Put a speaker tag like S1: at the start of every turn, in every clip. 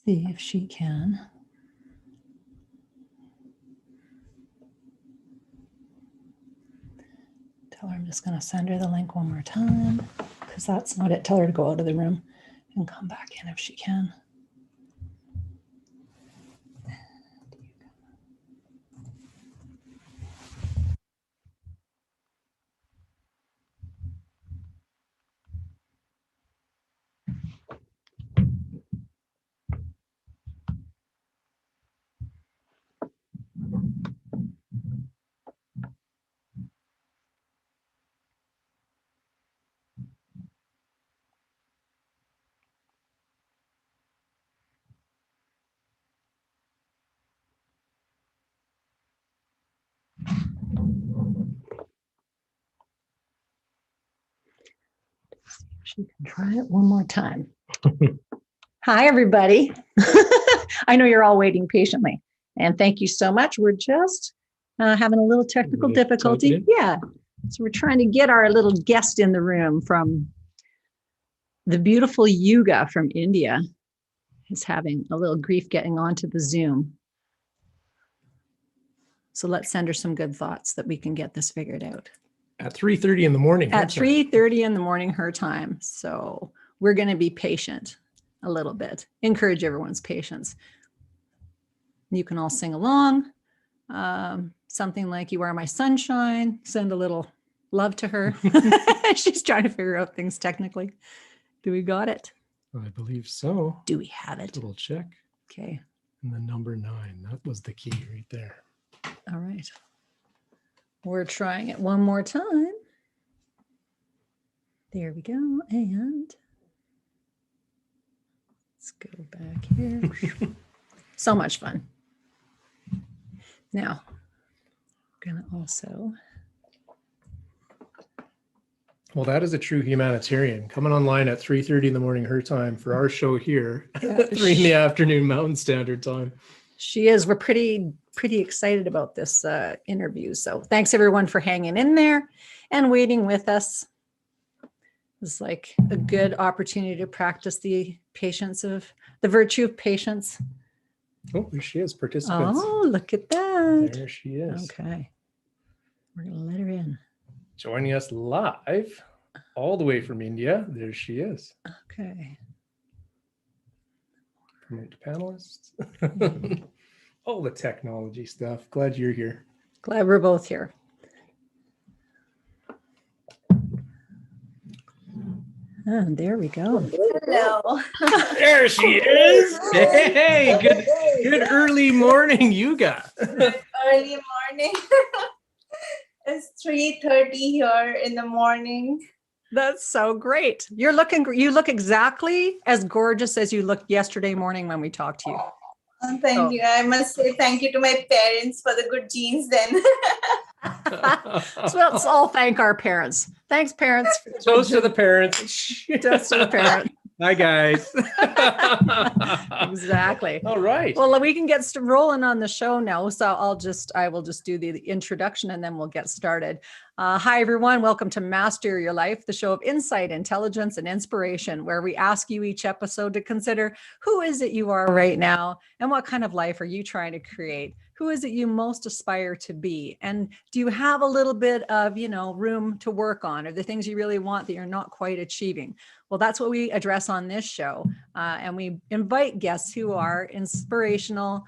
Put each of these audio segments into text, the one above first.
S1: see if she can. Tell her I'm just going to send her the link one more time, because that's not it. Tell her to go out of the room and come back in if she can. She can try it one more time. Hi, everybody. I know you're all waiting patiently, and thank you so much. We're just having a little technical difficulty. Yeah. So we're trying to get our little guest in the room from the beautiful Yuga from India. Is having a little grief getting onto the Zoom. So let's send her some good thoughts that we can get this figured out.
S2: At 3:30 in the morning.
S1: At 3:30 in the morning, her time. So we're going to be patient a little bit. Encourage everyone's patience. You can all sing along. Something like "You Are My Sunshine." Send a little love to her. She's trying to figure out things technically. Do we got it?
S2: I believe so.
S1: Do we have it?
S2: We'll check.
S1: Okay.
S2: And the number 9. That was the key right there.
S1: All right. We're trying it one more time. There we go. And let's go back here. So much fun. Now, I'm going to also.
S2: Well, that is a true humanitarian coming online at 3:30 in the morning her time for our show here at 3 in the afternoon Mountain Standard Time.
S1: She is. We're pretty excited about this interview. So thanks everyone for hanging in there and waiting with us. It's like a good opportunity to practice the virtue of patience.
S2: Oh, there she is, participants.
S1: Oh, look at that.
S2: There she is.
S1: Okay. We're going to let her in.
S2: Joining us live all the way from India. There she is.
S1: Okay.
S2: Promote to panelists. All the technology stuff. Glad you're here.
S1: Glad we're both here. And there we go.
S3: Hello.
S2: There she is. Hey, good early morning, Yuga.
S3: Early morning. It's 3:30 here in the morning.
S1: That's so great. You look exactly as gorgeous as you looked yesterday morning when we talked to you.
S3: Thank you. I must say thank you to my parents for the good genes then.
S1: So let's all thank our parents. Thanks, parents.
S2: Toast to the parents.
S1: Toast to the parents.
S2: Hi, guys.
S1: Exactly.
S2: All right.
S1: Well, we can get rolling on the show now. So I will just do the introduction and then we'll get started. Hi, everyone. Welcome to Master Your Life, the show of insight, intelligence, and inspiration, where we ask you each episode to consider who is it you are right now and what kind of life are you trying to create? Who is it you most aspire to be? And do you have a little bit of, room to work on, or the things you really want that you're not quite achieving? Well, that's what we address on this show. And we invite guests who are inspirational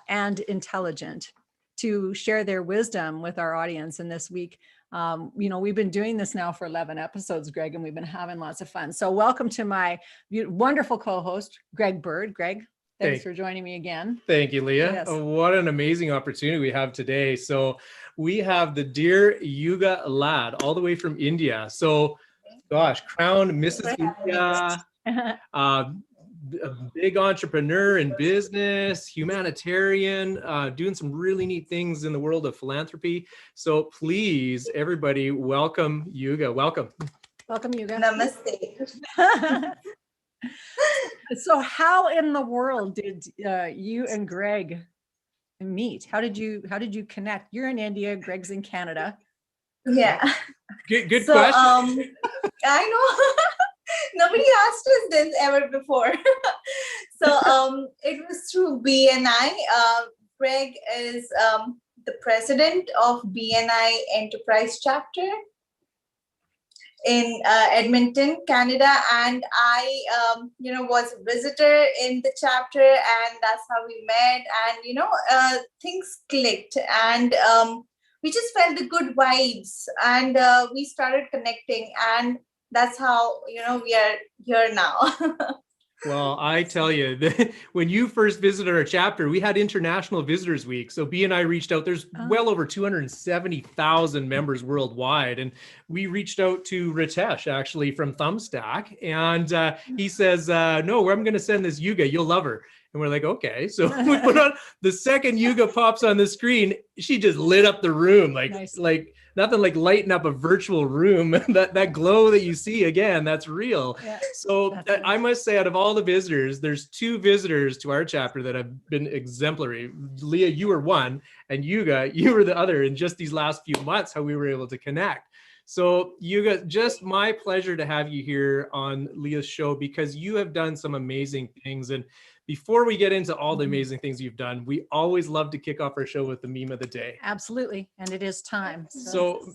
S1: and intelligent to share their wisdom with our audience. And this week, we've been doing this now for 11 episodes, Greg, and we've been having lots of fun. So welcome to my wonderful co-host, Greg Bird. Greg, thanks for joining me again.
S2: Thank you, Leah.
S1: Yes.
S2: What an amazing opportunity we have today. So we have the dear Yugandhara Lad all the way from India. So gosh, crowned Mrs. India, a big entrepreneur in business, humanitarian, doing some really neat things in the world of philanthropy. So please, everybody, welcome Yuga. Welcome.
S1: Welcome, Yuga.
S3: Namaste.
S1: So how in the world did you and Greg meet? How did you connect? You're in India, Greg's in Canada.
S3: Yeah.
S2: Good question.
S3: I know. Nobody asked us this ever before. So it was through BNI. Greg is the president of BNI Enterprise Chapter in Edmonton, Canada, and I, was a visitor in the chapter, and that's how we met. And things clicked, and we just felt the good vibes, and we started connecting, and that's how we are here now.
S2: Well, I tell you, when you first visited our chapter, we had International Visitors Week. So BNI reached out. There's well over 270,000 members worldwide. And we reached out to Ritesh, actually, from Thumbstack. And he says, no, I'm going to send this Yuga. You'll love her. And we're like, okay. So we put on the second Yuga pops on the screen. She just lit up the room like nothing like lighting up a virtual room. that glow that you see, again, that's real. Yeah, so I must say, out of all the visitors, there's 2 visitors to our chapter that have been exemplary. Leaha, you were one, and Yuga, you were the other. In just these last few months, how we were able to connect. So Yuga, just my pleasure to have you here on Leaha's show, because you have done some amazing things. And before we get into all the amazing things you've done, we always love to kick off our show with the meme of the day.
S1: Absolutely. And it is time.
S2: So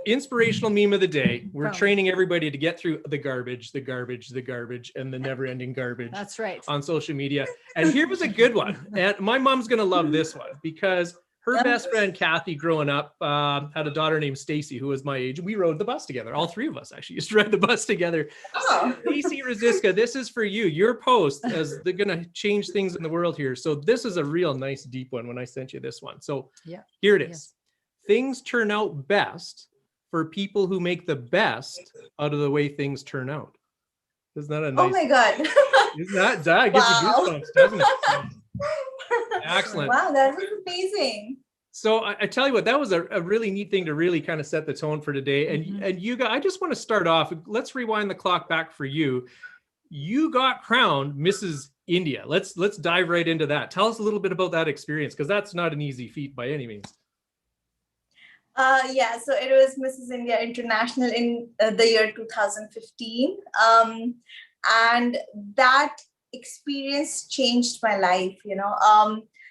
S2: inspirational meme of the day. We're training everybody to get through the garbage, and the never ending garbage.
S1: That's right.
S2: On social media. And here was a good one. And my mom's going to love this one, because her best friend, Kathy, growing up, had a daughter named Stacy, who was my age. We rode the bus together. All 3 of us actually used to ride the bus together. Oh. Stacy Rosiska, this is for you. Your post, as they're going to change things in the world here. So this is a real nice, deep one when I sent you this one. So here it is. Yes. Things turn out best for people who make the best out of the way things turn out. Isn't that a nice?
S3: Oh my God.
S2: Isn't that gives you goosebumps, doesn't it? Excellent.
S3: Wow, that was amazing.
S2: So I tell you what, that was a really neat thing to really kind of set the tone for today. And Yuga, I just want to start off. Let's rewind the clock back for you. You got crowned Mrs. India. Let's dive right into that. Tell us a little bit about that experience, because that's not an easy feat by any means.
S3: Yeah, so it was Mrs. India International in the year 2015. And that experience changed my life.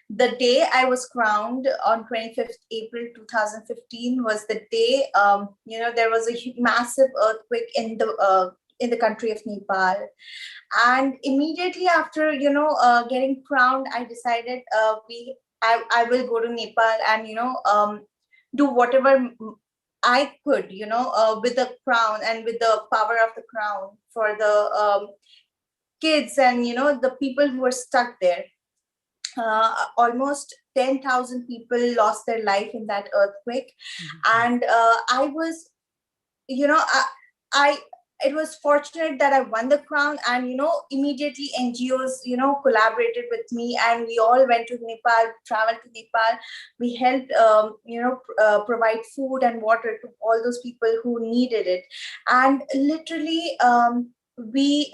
S3: The day I was crowned on 25th April 2015 was the day there was a massive earthquake in the country of Nepal, and immediately after getting crowned, I decided I will go to Nepal and do whatever I could with the crown and with the power of the crown for the kids and the people who were stuck there. Almost 10,000 people lost their life in that earthquake. And I was, it was fortunate that I won the crown, and immediately NGOs collaborated with me, and we all went to Nepal, traveled to Nepal. We helped provide food and water to all those people who needed it. And literally we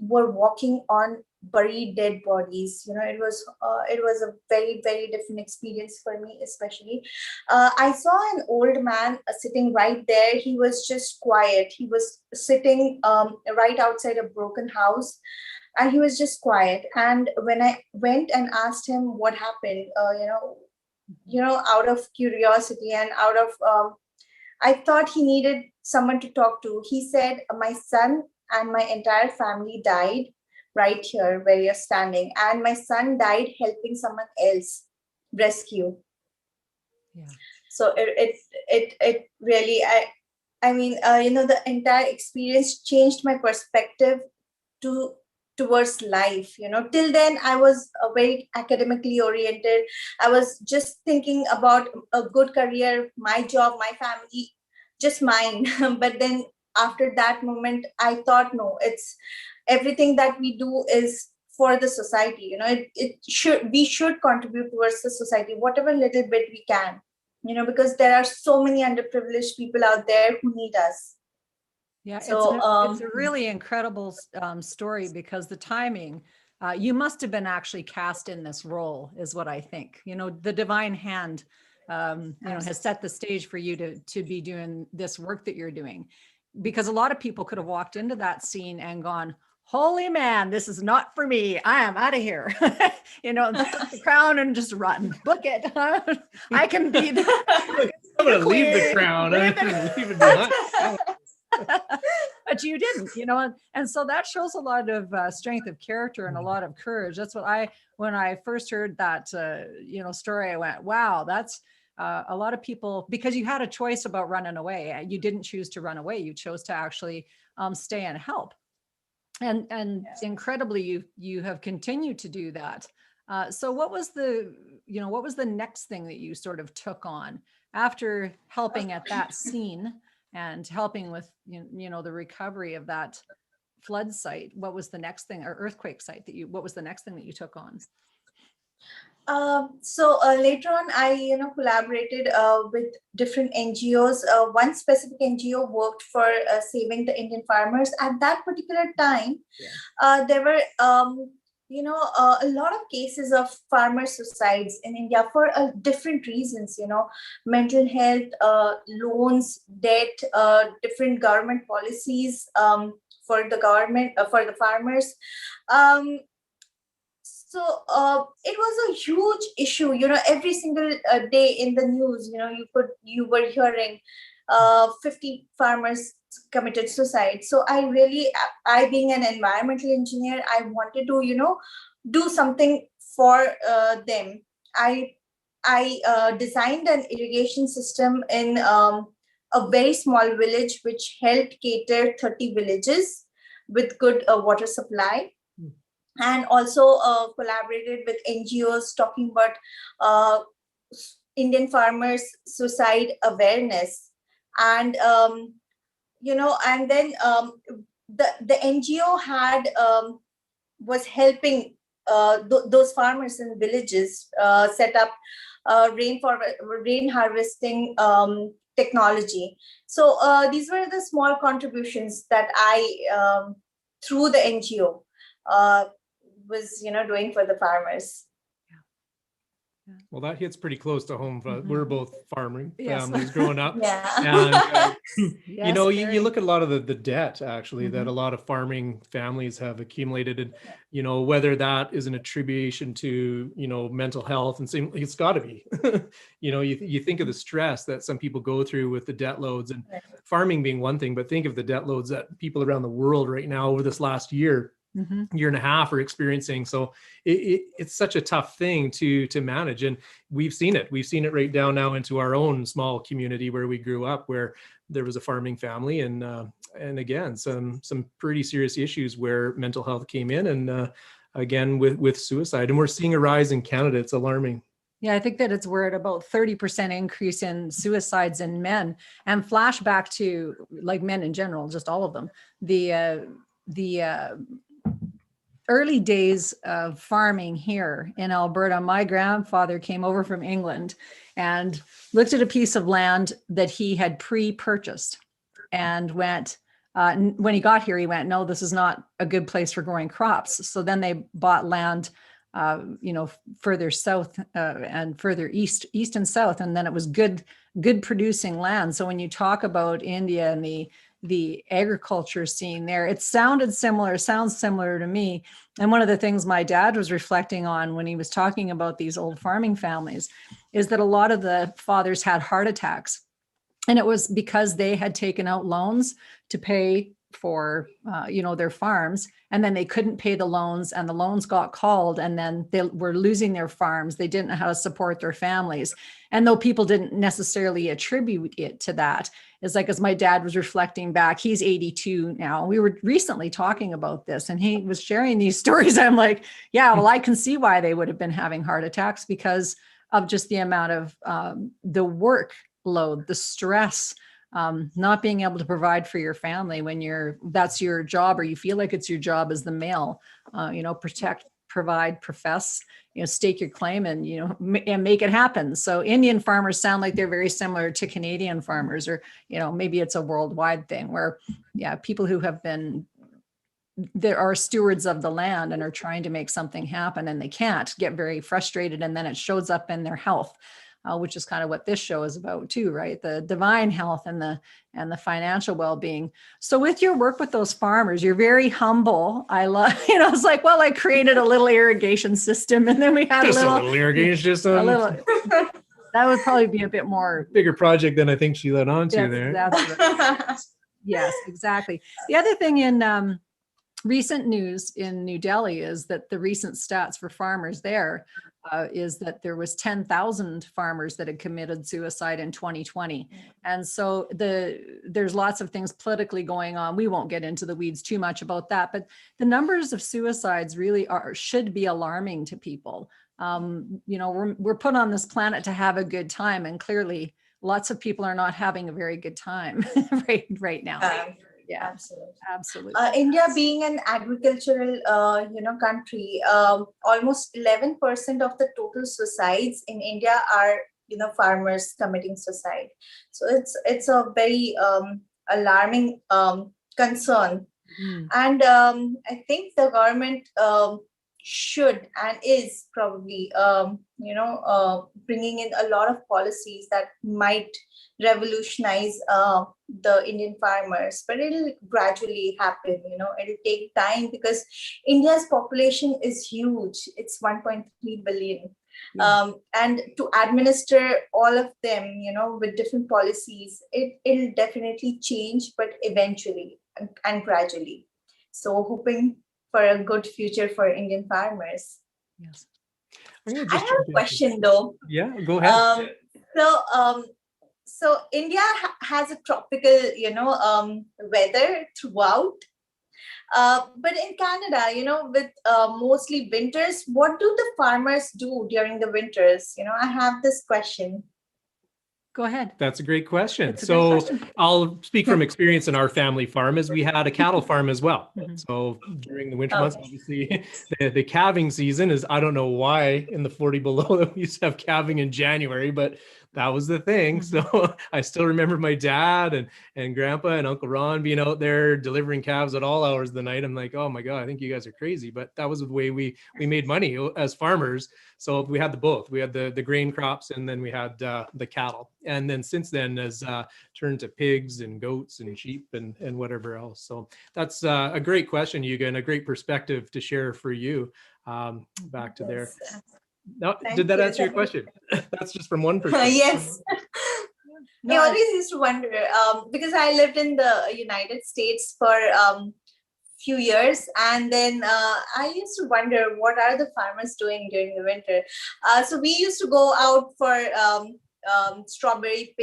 S3: were walking on buried dead bodies. It was a very, very different experience for me, especially. I saw an old man sitting right there. He was just quiet. He was sitting right outside a broken house, and he was just quiet. And when I went and asked him what happened, out of curiosity and out of I thought he needed someone to talk to. He said, my son and my entire family died right here where you're standing, and my son died helping someone else rescue. Yeah. So it really, I mean, the entire experience changed my perspective towards life. Till then I was very academically oriented. I was just thinking about a good career, my job, my family, just mine. But then after that moment, I thought, no, it's everything that we do is for the society. We should contribute towards the society, whatever little bit we can, because there are so many underprivileged people out there who need us.
S1: Yeah, so it's a really incredible story, because the timing, you must have been actually cast in this role, is what I think. The divine hand, has set the stage for you to be doing this work that you're doing, because a lot of people could have walked into that scene and gone, holy man, this is not for me. I am out of here. And put the crown and just run. Book it. I can be
S2: I'm going to leave the crown. I'm going to leave it behind.
S1: But you didn't, and so that shows a lot of strength of character and a lot of courage. That's what when I first heard that, story, I went, wow, that's a lot of people, because you had a choice about running away. You didn't choose to run away. You chose to actually stay and help. And incredibly, you have continued to do that. So what was the next thing that you sort of took on after helping at that scene and helping with, the recovery of that flood site? What was the next thing, or earthquake site what was the next thing that you took on?
S3: So later on, I collaborated with different NGOs. One specific NGO worked for saving the Indian farmers. At that particular time, there were a lot of cases of farmer suicides in India for different reasons. Mental health, loans, debt, different government policies for the farmers. So it was a huge issue, every single day in the news, you were hearing 50 farmers committed suicide. So I being an environmental engineer, I wanted to, do something for them. I designed an irrigation system in a very small village, which helped cater 30 villages with good water supply. And also collaborated with NGOs talking about Indian farmers' suicide awareness. And, and then the NGO was helping those farmers in villages set up rain harvesting technology. So these were the small contributions that I, through the NGO, was doing for the farmers.
S2: Well, that hits pretty close to home. We're both farming families growing up.
S3: Yeah.
S2: And, you look at a lot of the debt actually that a lot of farming families have accumulated, and whether that is an attribution to mental health, and it's got to be. You think of the stress that some people go through with the debt loads, and farming being one thing, but think of the debt loads that people around the world right now over this last year and a half are experiencing. So it's such a tough thing to manage. And we've seen it right down now into our own small community where we grew up, where there was a farming family, and again, some pretty serious issues where mental health came in, and again, with suicide. And we're seeing a rise in Canada. It's alarming.
S1: Yeah, I think that we're at about 30% increase in suicides in men, and flashback to like men in general, just all of them. The early days of farming here in Alberta, my grandfather came over from England and looked at a piece of land that he had pre-purchased and went, when he got here, he went, no, this is not a good place for growing crops. So then they bought land, further south and further east and south. And then it was good producing land. So when you talk about India and the agriculture scene there, sounds similar to me. And one of the things my dad was reflecting on when he was talking about these old farming families is that a lot of the fathers had heart attacks. And it was because they had taken out loans to pay for, their farms, and then they couldn't pay the loans, and the loans got called, and then they were losing their farms. They didn't know how to support their families. And though people didn't necessarily attribute it to that, it's like, as my dad was reflecting back, he's 82 now. We were recently talking about this, and he was sharing these stories. I'm like, yeah, well, I can see why they would have been having heart attacks, because of just the amount of the workload, the stress, not being able to provide for your family when that's your job, or you feel like it's your job as the male, protect, provide, profess, stake your claim, and, and make it happen. So Indian farmers sound like they're very similar to Canadian farmers, or, maybe it's a worldwide thing where, people who there are stewards of the land and are trying to make something happen, and they can't, get very frustrated, and then it shows up in their health. which is kind of what this show is about too, right? The divine health and the financial well-being. So with your work with those farmers, you're very humble. I love, it's like, well, I created a little irrigation system, and then we had
S2: Just
S1: a
S2: a little irrigation system.
S1: A little. That would probably be a bit more
S2: bigger project than I think she led on to
S1: yes,
S2: there.
S1: Right. Yes, exactly. The other thing in recent news in New Delhi is that the recent stats for farmers there is that there was 10,000 farmers that had committed suicide in 2020. And so there's lots of things politically going on. We won't get into the weeds too much about that, but the numbers of suicides really should be alarming to people. We're put on this planet to have a good time, and clearly lots of people are not having a very good time right now. Yeah, absolutely.
S3: India being an agricultural, country, almost 11% of the total suicides in India are, farmers committing suicide. So it's a very alarming concern. And I think the government should and is probably, bringing in a lot of policies that might revolutionize the Indian farmers, but it'll gradually happen. It'll take time because India's population is huge. It's 1.3 billion. And to administer all of them, with different policies, it'll definitely change, but eventually and gradually. So hoping for a good future for Indian farmers.
S1: Yes.
S3: I have a question though.
S2: Yeah, go ahead.
S3: So India has a tropical, weather throughout. But in Canada, with mostly winters, what do the farmers do during the winters? I have this question.
S1: Go ahead.
S2: That's a great question. So I'll speak from experience in our family farm, as we had a cattle farm as well. So during the winter months, obviously the calving season is, I don't know why in the 40 below that we used to have calving in January, but that was the thing. So I still remember my dad and grandpa and Uncle Ron being out there delivering calves at all hours of the night. I'm like, oh my God, I think you guys are crazy. But that was the way we made money as farmers. So we had both. We had the grain crops, and then we had the cattle. And then since then has turned to pigs and goats and sheep and whatever else. So that's a great question, Yuga, and a great perspective to share for you. Back to there. No, did that answer your question? That's just from one perspective.
S3: Yes. I always used to wonder, because I lived in the United States for few years, and then I used to wonder, what are the farmers doing during the winter? So we used to go out for strawberry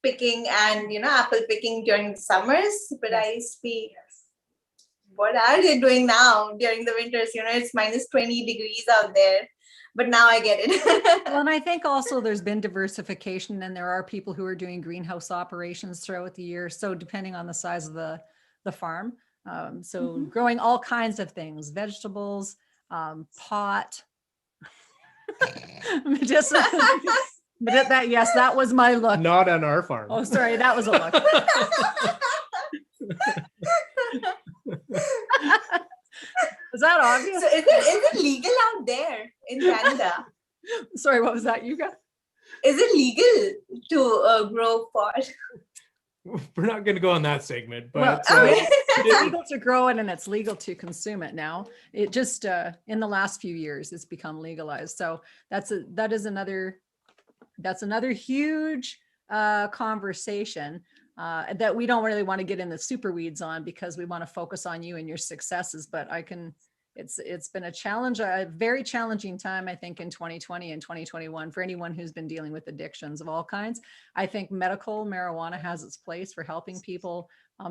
S3: picking and apple picking during the summers, but I used to be, what are they doing now during the winters? It's minus 20 degrees out there. But now I get it.
S1: Well, and I think also there's been diversification, and there are people who are doing greenhouse operations throughout the year. So depending on the size of the farm, growing all kinds of things, vegetables, pot. Just, but yes, that was my look.
S2: Not on our farm.
S1: Oh, sorry, that was a look. Is that obvious?
S3: So is it legal out there in Canada?
S1: Sorry, what was that, Yuga?
S3: Is it legal to grow pot?
S2: We're not going to go on that segment, but
S1: it's legal to grow it, and it's legal to consume it now. It just in the last few years it's become legalized. So that's another huge conversation that we don't really want to get in the super weeds on, because we want to focus on you and your successes. But it's been a very challenging time, I think, in 2020 and 2021 for anyone who's been dealing with addictions of all kinds. I think medical marijuana has its place for helping people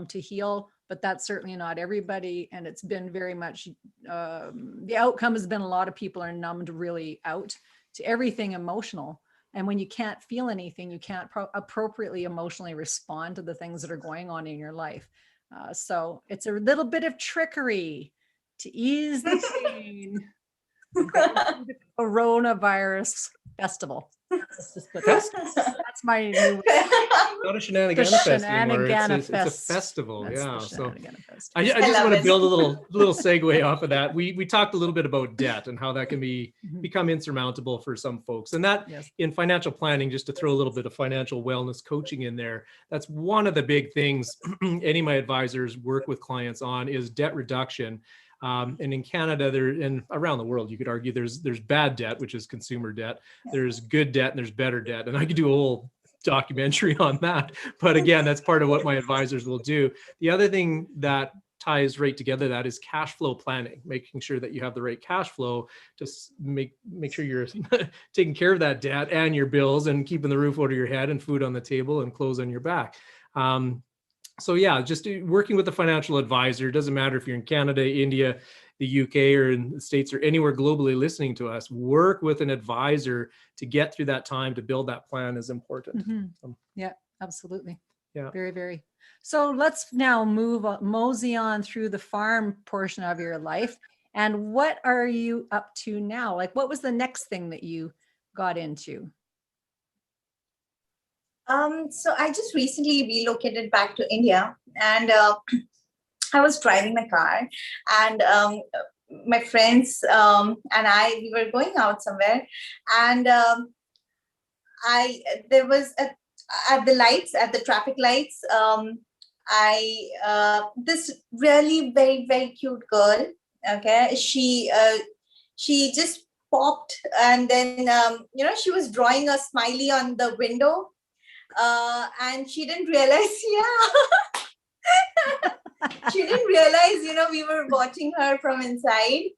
S1: to heal, but that's certainly not everybody. And it's been very much, the outcome has been a lot of people are numbed really out to everything emotional. And when you can't feel anything, you can't appropriately emotionally respond to the things that are going on in your life. So it's a little bit of trickery to ease the pain. The coronavirus festival. Let's just put that. That's my new
S2: Not a shenanigan fest anymore. It's a festival.
S1: That's
S2: yeah.
S1: the
S2: So
S1: fest.
S2: I just want to build a little segue off of that. We talked a little bit about debt and how that can become insurmountable for some folks. And that in financial planning, just to throw a little bit of financial wellness coaching in there, that's one of the big things any of my advisors work with clients on is debt reduction. And in Canada, and around the world, you could argue there's bad debt, which is consumer debt. There's good debt and there's better debt. And I could do a whole documentary on that. But again, that's part of what my advisors will do. The other thing that ties right together that is cash flow planning, making sure that you have the right cash flow to make sure you're taking care of that debt and your bills and keeping the roof over your head and food on the table and clothes on your back. So yeah, just working with a financial advisor, doesn't matter if you're in Canada, India, the UK, or in the States, or anywhere globally listening to us, work with an advisor to get through that time to build that plan is important.
S1: Yeah, absolutely.
S2: Yeah.
S1: Very, very. So let's now mosey on through the farm portion of your life. And what are you up to now? Like, what was the next thing that you got into?
S3: So I just recently relocated back to India, and I was driving my car, and my friends and we were going out somewhere, and there was at the traffic lights, this really very, very cute girl. Okay, she just popped, and then she was drawing a smiley on the window. And she didn't realize, she didn't realize, we were watching her from inside.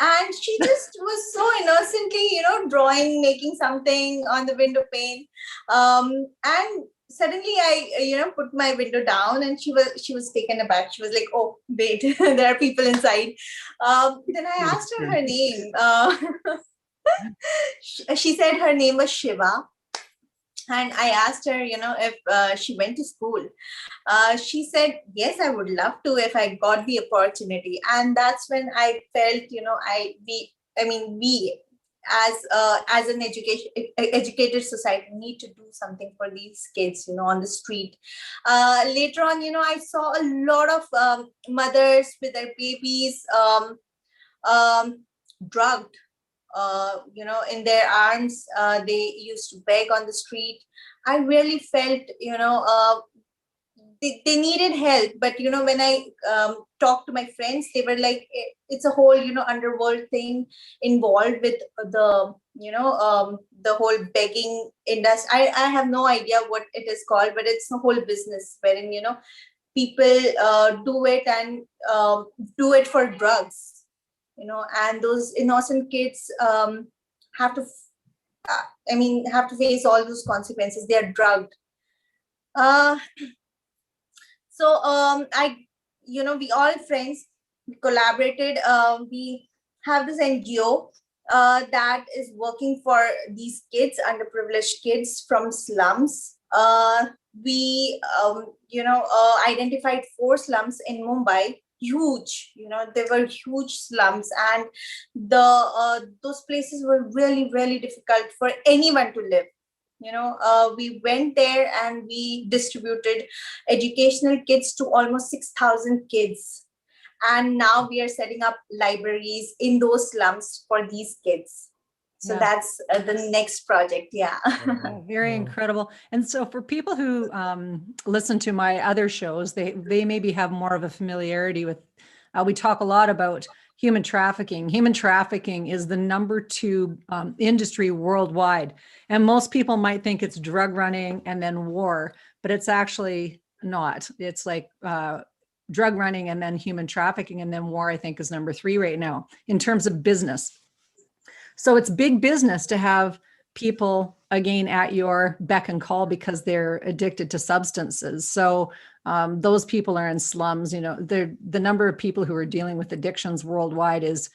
S3: And she just was so innocently, drawing, making something on the window pane. And suddenly I, put my window down, and she was taken aback. She was like, oh, wait, there are people inside. Then I asked her name. She said her name was Shiva. And I asked her, if she went to school. She said, yes, I would love to if I got the opportunity. And that's when I felt, we as an educated society need to do something for these kids, on the street. Later on, I saw a lot of mothers with their babies drugged. In their arms, they used to beg on the street. I really felt, they needed help. But, when I talked to my friends, they were like, it's a whole, underworld thing involved with the, the whole begging industry. I have no idea what it is called, but it's a whole business wherein, people do it and do it for drugs. And those innocent kids have to face all those consequences. They are drugged. We all friends collaborated. We have this NGO that is working for these kids, underprivileged kids from slums. We, identified 4 slums in Mumbai. Huge, they were huge slums, and those places were really, really difficult for anyone to live. We went there and we distributed educational kits to almost 6,000 kids, and now we are setting up libraries in those slums for these kids. So that's the next project. Yeah.
S1: Very incredible. And so for people who listen to my other shows, they maybe have more of a familiarity with, we talk a lot about human trafficking. Human trafficking is the #2 industry worldwide. And most people might think it's drug running and then war, but it's actually not. It's like drug running and then human trafficking, and then war, I think, is #3 right now in terms of business. So it's big business to have people, again, at your beck and call because they're addicted to substances. So those people are in slums. The number of people who are dealing with addictions worldwide is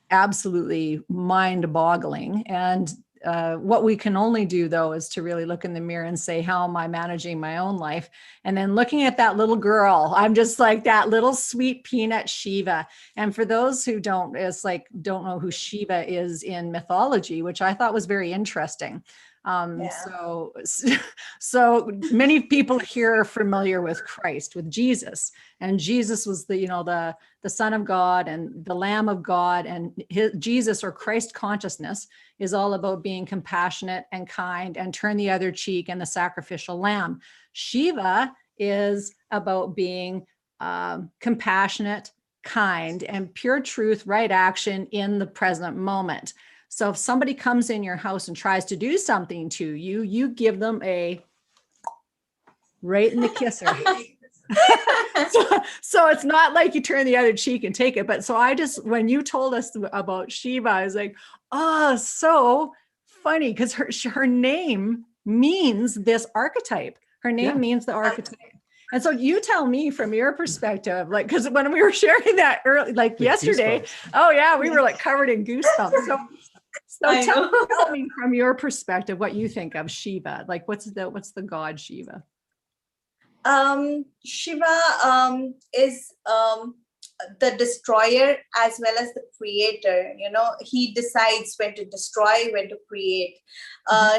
S1: absolutely mind-boggling. And what we can only do though is to really look in the mirror and say, how am I managing my own life? And then looking at that little girl, I'm just like that little sweet peanut Shiva. And for those who don't know who Shiva is in mythology, which I thought was very interesting. So many people here are familiar with Christ, with Jesus, and Jesus was the Son of God and the Lamb of God, and Jesus, or Christ consciousness, is all about being compassionate and kind and turn the other cheek and the sacrificial lamb. Shiva is about being compassionate, kind, and pure truth, right action in the present moment. So if somebody comes in your house and tries to do something to you, you give them a right in the kisser. so it's not like you turn the other cheek and take it. But so when you told us about Shiva, I was like, oh, so funny, because her name means this archetype. Her name means the archetype. And so you tell me from your perspective, like, because when we were sharing that early, like yesterday, goosebumps. Oh yeah, we were like covered in goosebumps. So tell me from your perspective what you think of Shiva. Like, what's the god Shiva?
S3: Shiva is the destroyer as well as the creator. You know, he decides when to destroy, when to create.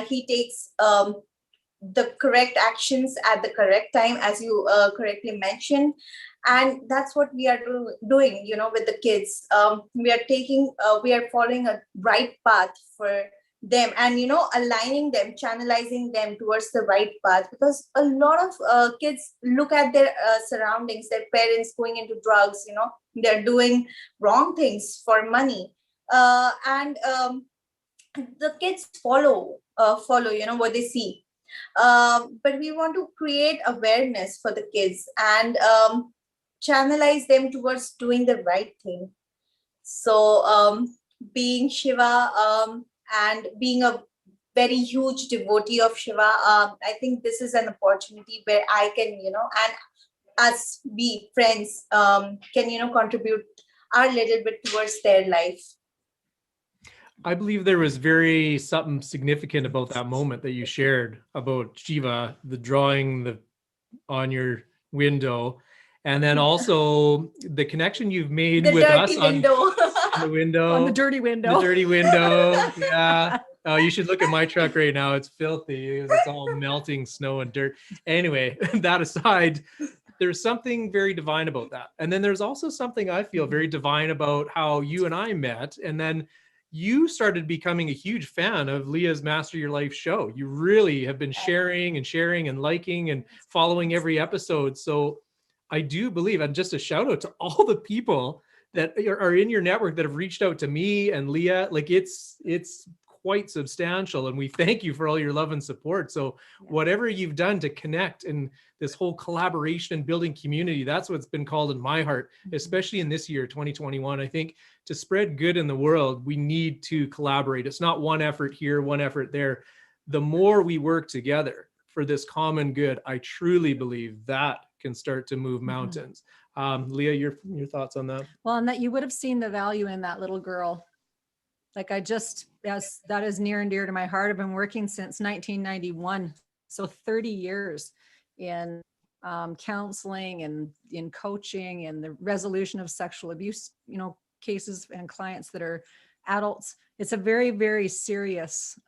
S3: He takes the correct actions at the correct time, as you correctly mentioned. And that's what we are doing, you know, with the kids. We are following a right path for them, and, you know, aligning them, channelizing them towards the right path, because a lot of kids look at their surroundings, their parents going into drugs, you know, they're doing wrong things for money. And the kids follow, you know, what they see. But we want to create awareness for the kids and channelize them towards doing the right thing. So being Shiva and being a very huge devotee of Shiva, I think this is an opportunity where I can, you know, and us be friends can, you know, contribute our little bit towards their life.
S2: I believe there was something significant about that moment that you shared about Shiva, the drawing on your window, and then also the connection you've made with us on the window,
S1: on the dirty window.
S2: The dirty window. Yeah. Oh, you should look at my truck right now. It's filthy. It's all melting snow and dirt. Anyway, that aside, there's something very divine about that. And then there's also something I feel very divine about how you and I met, and then you started becoming a huge fan of Leaha's Master Your Life show. You really have been sharing and liking and following every episode. So I do believe, and just a shout out to all the people that are in your network that have reached out to me and Leaha. Like, it's quite substantial, and we thank you for all your love and support. So whatever you've done to connect and this whole collaboration and building community, that's what's been called in my heart, especially in this year, 2021. I think to spread good in the world, we need to collaborate. It's not one effort here, one effort there. The more we work together for this common good, I truly believe that can start to move mountains. Leaha, your thoughts on that?
S1: Well, and that you would have seen the value in that little girl. Like, yes, that is near and dear to my heart. I've been working since 1991. So 30 years in counseling and in coaching and the resolution of sexual abuse, you know, cases and clients that are adults. It's a very, very serious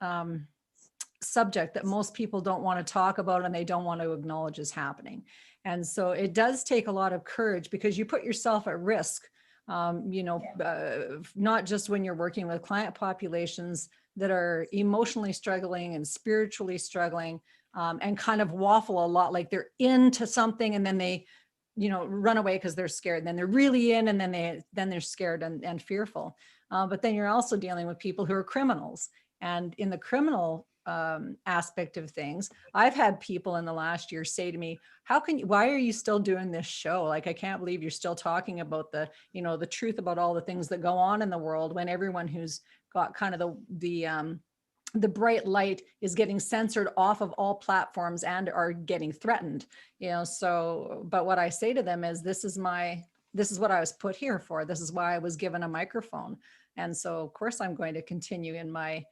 S1: subject that most people don't want to talk about and they don't want to acknowledge is happening. And so it does take a lot of courage, because you put yourself at risk. Not just when you're working with client populations that are emotionally struggling and spiritually struggling, and kind of waffle a lot, like they're into something and then they, you know, run away because they're scared. And then they're really in, and then they're scared and fearful. But then you're also dealing with people who are criminals. And in the criminal aspect of things, I've had people in the last year say to me, why are you still doing this show? Like, I can't believe you're still talking about the truth about all the things that go on in the world, when everyone who's got kind of the bright light is getting censored off of all platforms and are getting threatened, you know. So, but what I say to them is, this is what I was put here for. This is why I was given a microphone. And so of course I'm going to continue in my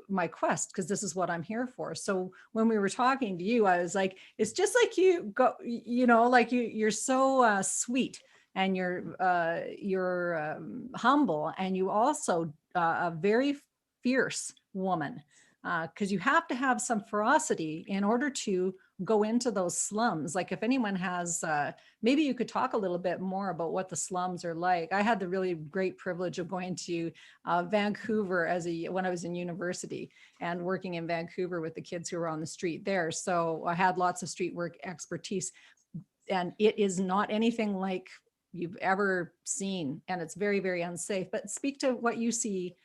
S1: my quest, because this is what I'm here for. So when we were talking to you, I was like, it's just like you go, you know, like you're so sweet, and you're humble, and you also a very fierce woman, because you have to have some ferocity in order to go into those slums. Like if anyone has, maybe you could talk a little bit more about what the slums are like. I had the really great privilege of going to Vancouver when I was in university, and working in Vancouver with the kids who were on the street there. So I had lots of street work expertise, and it is not anything like you've ever seen, and it's very, very unsafe. But speak to what you see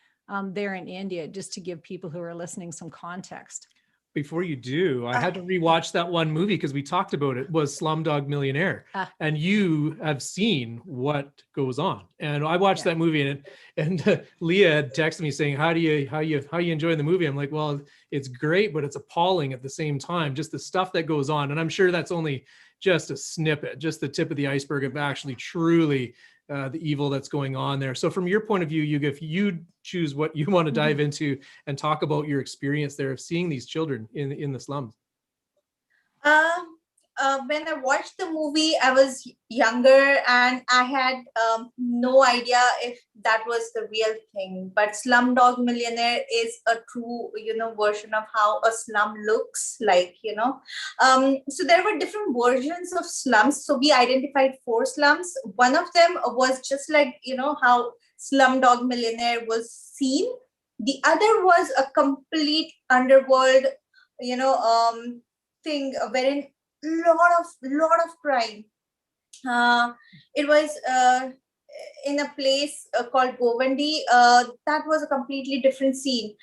S1: there in India, just to give people who are listening some context.
S2: Before you do, I had to rewatch that one movie because we talked about it, was Slumdog Millionaire. And you have seen what goes on. And I watched that movie, and Leaha had texted me saying, how you enjoying the movie? I'm like, well, it's great, but it's appalling at the same time, just the stuff that goes on. And I'm sure that's only just a snippet, just the tip of the iceberg of actually truly the evil that's going on there. So from your point of view, Yuga, if you choose what you want to dive into and talk about your experience there of seeing these children in the slums.
S3: When I watched the movie, I was younger, and I had no idea if that was the real thing. But Slumdog Millionaire is a true, version of how a slum looks like, So there were different versions of slums. So we identified 4 slums. One of them was just like, how Slumdog Millionaire was seen. The other was a complete underworld, thing wherein lot of crime. It was in a place called Govandi. That was a completely different scene.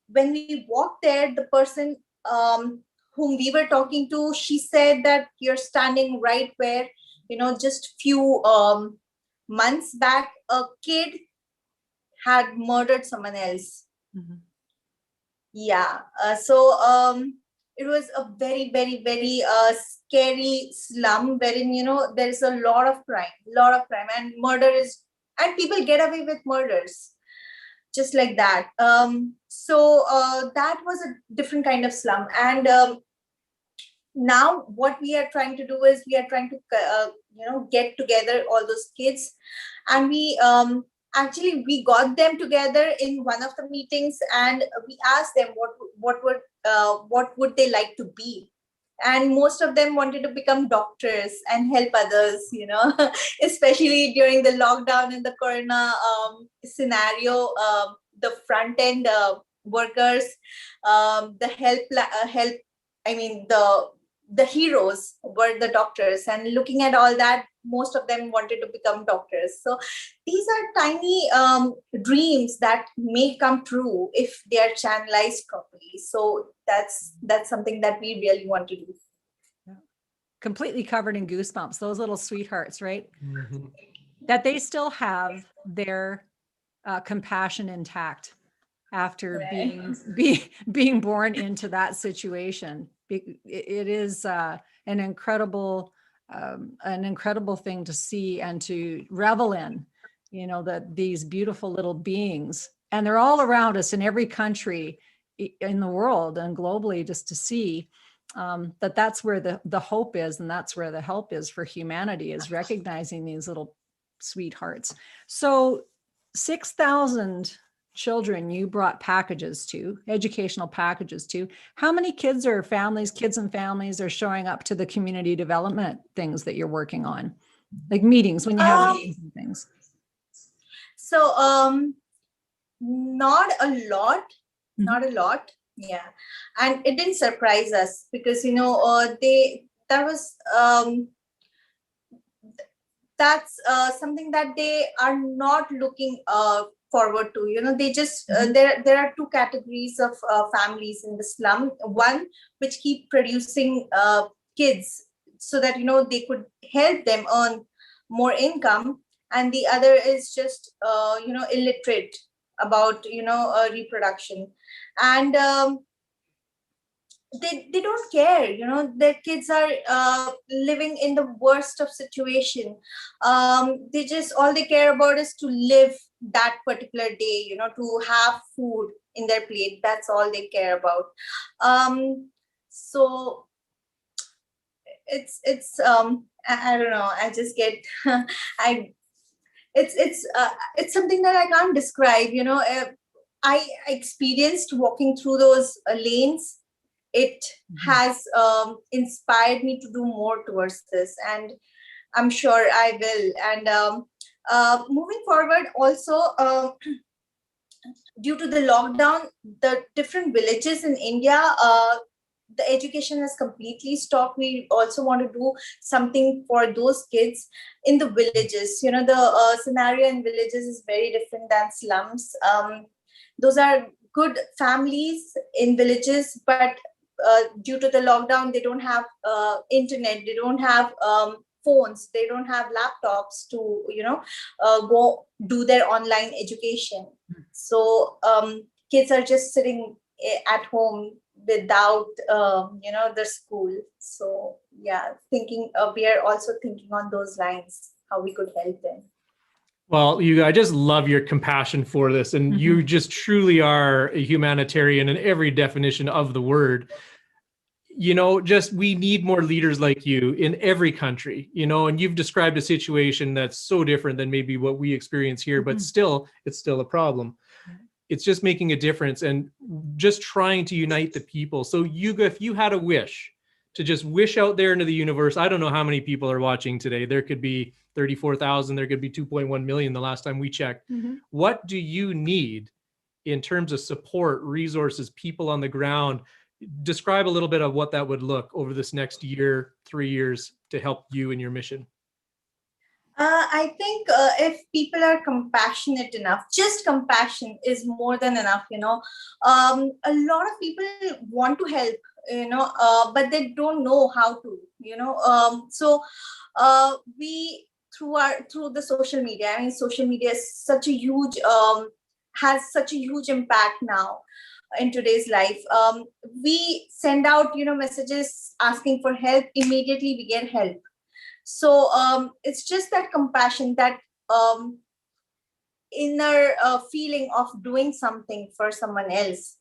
S3: When we walked there, the person whom we were talking to, she said that you're standing right where, just few months back, a kid had murdered someone else. Yeah. It was a very, very, very scary slum wherein, there is a lot of crime, and and people get away with murders just like that. That was a different kind of slum. And now what we are trying to do is we are trying to, get together all those kids, and we got them together in one of the meetings, and we asked them what would they like to be. And most of them wanted to become doctors and help others, especially during the lockdown and the corona scenario. The front end workers, the heroes were the doctors, and looking at all that, most of them wanted to become doctors. So these are tiny dreams that may come true if they are channelized properly. So that's something that we really want to do.
S1: Yeah. Completely covered in goosebumps, those little sweethearts, right? That they still have their compassion intact after being born into that situation. It is an incredible thing to see and to revel in, that these beautiful little beings, and they're all around us in every country in the world and globally, just to see that's where the hope is, and that's where the help is for humanity, is recognizing these little sweethearts. So 6,000 children you brought educational packages to. How many kids and families are showing up to the community development things that you're working on? Like meetings, when you have meetings and things.
S3: So not a lot. Yeah. And it didn't surprise us because, that's something that they are not looking forward to. They just there are 2 categories of families in the slum. One which keep producing kids so that they could help them earn more income, and the other is just illiterate about reproduction, and they don't care. Their kids are living in the worst of situation. They just, all they care about is to live that particular day, to have food in their plate. That's all they care about. So it's I don't know. I just get it's something that I can't describe. I experienced walking through those lanes. It has inspired me to do more towards this, and I'm sure I will. And moving forward, also due to the lockdown, the different villages in India, the education has completely stopped. We also want to do something for those kids in the villages. The scenario in villages is very different than slums. Those are good families in villages, but due to the lockdown, they don't have internet, they don't have phones, they don't have laptops to go do their online education. So kids are just sitting at home without the school. So yeah, we are also thinking on those lines, how we could help them.
S2: Well, I just love your compassion for this, and you just truly are a humanitarian in every definition of the word. We need more leaders like you in every country, and you've described a situation that's so different than maybe what we experience here, but still, it's still a problem. It's just making a difference and just trying to unite the people. So Yuga, if you had a wish to just wish out there into the universe, I don't know how many people are watching today. There could be 34,000, there could be 2.1 million the last time we checked. What do you need in terms of support, resources, people on the ground? Describe a little bit of what that would look over this next year, 3 years to help you in your mission.
S3: I think if people are compassionate enough, just compassion is more than enough. A lot of people want to help, but they don't know how to. So we through the social media. I mean, social media is such a huge has such a huge impact now in today's life. We send out messages asking for help. Immediately we get help. So it's just that compassion, that inner feeling of doing something for someone else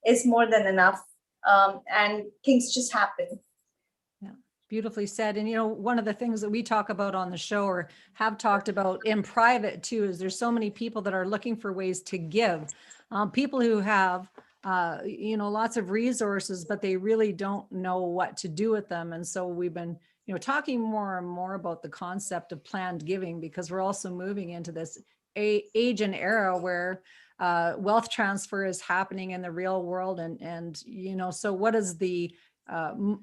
S3: is more than enough, and things just happen.
S1: Yeah, beautifully said. And one of the things that we talk about on the show, or have talked about in private too, is there's so many people that are looking for ways to give. People who have lots of resources, but they really don't know what to do with them. And so we've been talking more and more about the concept of planned giving, because we're also moving into this age and era where wealth transfer is happening in the real world. And so what is the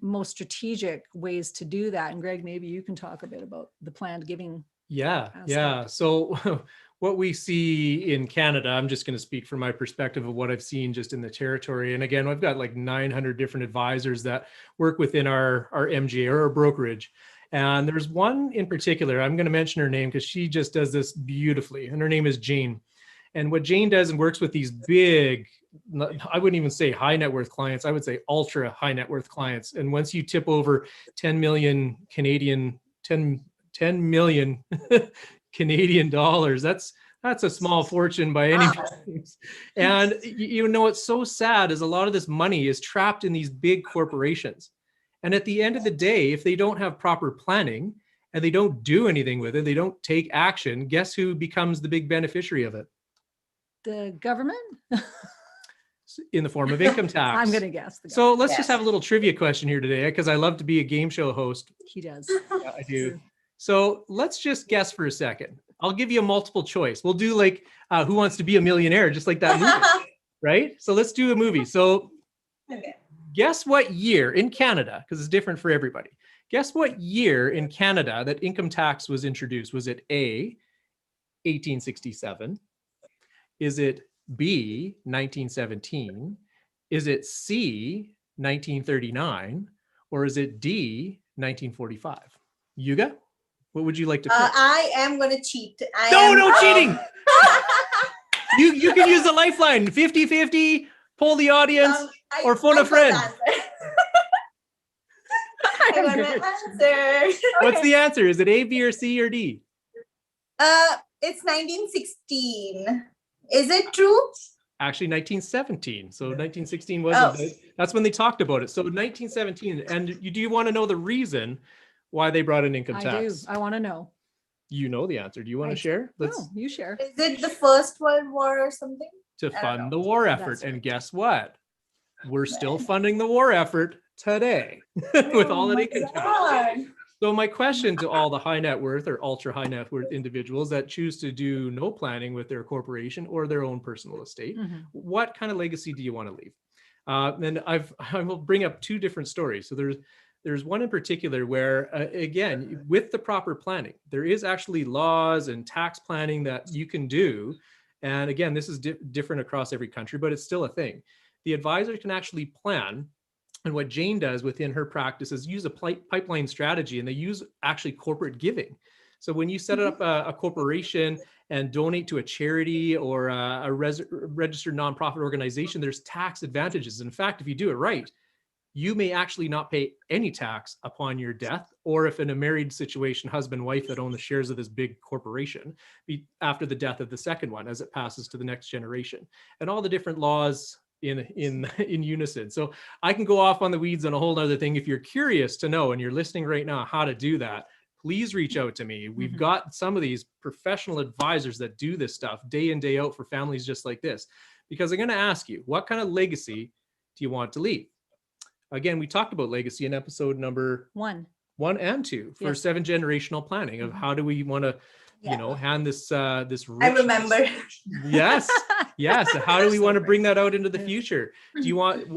S1: most strategic ways to do that? And Greg, maybe you can talk a bit about the planned giving.
S2: Yeah. So what we see in Canada, I'm just going to speak from my perspective of what I've seen just in the territory. And again, I've got like 900 different advisors that work within our MGA or our brokerage. And there's one in particular, I'm going to mention her name because she just does this beautifully. And her name is Jane. And what Jane does and works with these big, I wouldn't even say high net worth clients, I would say ultra high net worth clients. And once you tip over 10 million Canadian dollars, that's a small fortune by any means. And what's so sad is a lot of this money is trapped in these big corporations. And at the end of the day, if they don't have proper planning and they don't do anything with it, they don't take action, guess who becomes the big beneficiary of it?
S1: The government?
S2: In the form of income tax.
S1: I'm going to guess.
S2: So let's just have a little trivia question here today, because I love to be a game show host.
S1: He does.
S2: Yeah, I do. So let's just guess for a second. I'll give you a multiple choice. We'll do like Who Wants to Be a Millionaire, just like that movie, right? So let's do a movie. So guess what year in Canada, because it's different for everybody. Guess what year in Canada that income tax was introduced? Was it A, 1867? Is it B, 1917? Is it C, 1939? Or is it D, 1945? Yuga? What would you like to pick?
S3: I am going to cheat.
S2: No cheating. You can use the lifeline, 50-50, poll the audience, or phone a friend.
S3: I want to answer.
S2: What's the answer? Is it A, B, or C, or D?
S3: it's 1916. Is it true?
S2: Actually 1917. So 1916 wasn't, that's when they talked about it. So 1917. And do you want to know the reason why they brought in income tax?
S1: I want to know.
S2: You know the answer. Do you want to share?
S1: No, you share.
S3: Is it the First World War or something?
S2: To fund the war effort. And guess what? We're still funding the war effort today with all the income tax. So my question to all the high net worth or ultra high net worth individuals that choose to do no planning with their corporation or their own personal estate, what kind of legacy do you want to leave? And I will bring up two different stories. So there's one in particular where, again, with the proper planning, there is actually laws and tax planning that you can do. And again, this is different across every country, but it's still a thing. The advisor can actually plan. And what Jane does within her practice is use a pipeline strategy, and they use actually corporate giving. So when you set up a corporation and donate to a charity or a registered nonprofit organization, there's tax advantages. In fact, if you do it right, you may actually not pay any tax upon your death, or if in a married situation, husband, wife that own the shares of this big corporation after the death of the second one, as it passes to the next generation, and all the different laws in unison. So I can go off on the weeds on a whole other thing. If you're curious to know and you're listening right now how to do that, please reach out to me. We've got some of these professional advisors that do this stuff day in, day out for families just like this, because I'm going to ask you, what kind of legacy do you want to leave? Again, we talked about legacy in episode number 1 and 2 for 7 generational planning of how do we want to, you know, hand this rich,
S3: I remember.
S2: Yes. How do we want to bring that out into the future?